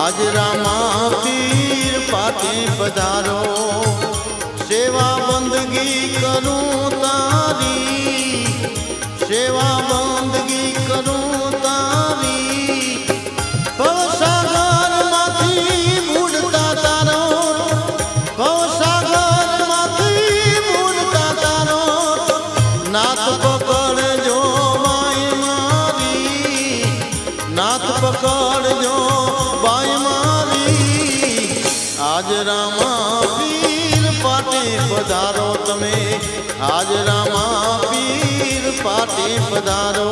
आज रामा पीर पाटे पधारो सेवा बंदगी करूं तारी सेवा बंदगी करूं तारी भवसागर माथी बूढ़ता तारो भवसागर माथी बूढ़ता तारो नाथ पकड़ जो बाई मारी नाथ पकड़ जो बाई मारी आज रामा पीर पाटे पधारो तमे आज रामा पीर पाटे पधारो।